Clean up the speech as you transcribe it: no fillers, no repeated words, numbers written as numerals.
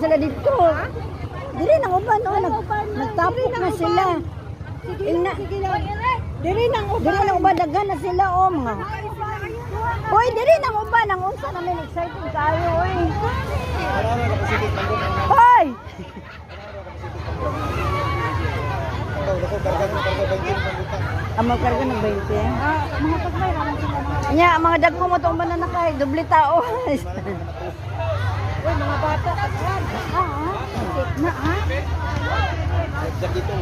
sila dito. Dili nang uban, oh, nagtapok na sila. Dili nang uban, daghan na sila, oh, mga. Hoy, dili nang uban, ang unsa namin excited kayo, oy. Hoy! Ang magkarga ng 20. Mga pagmay raman sila. Nya, mga dagko mo tong banana kay doble tao. Uy, mga bata. Na ha? Dito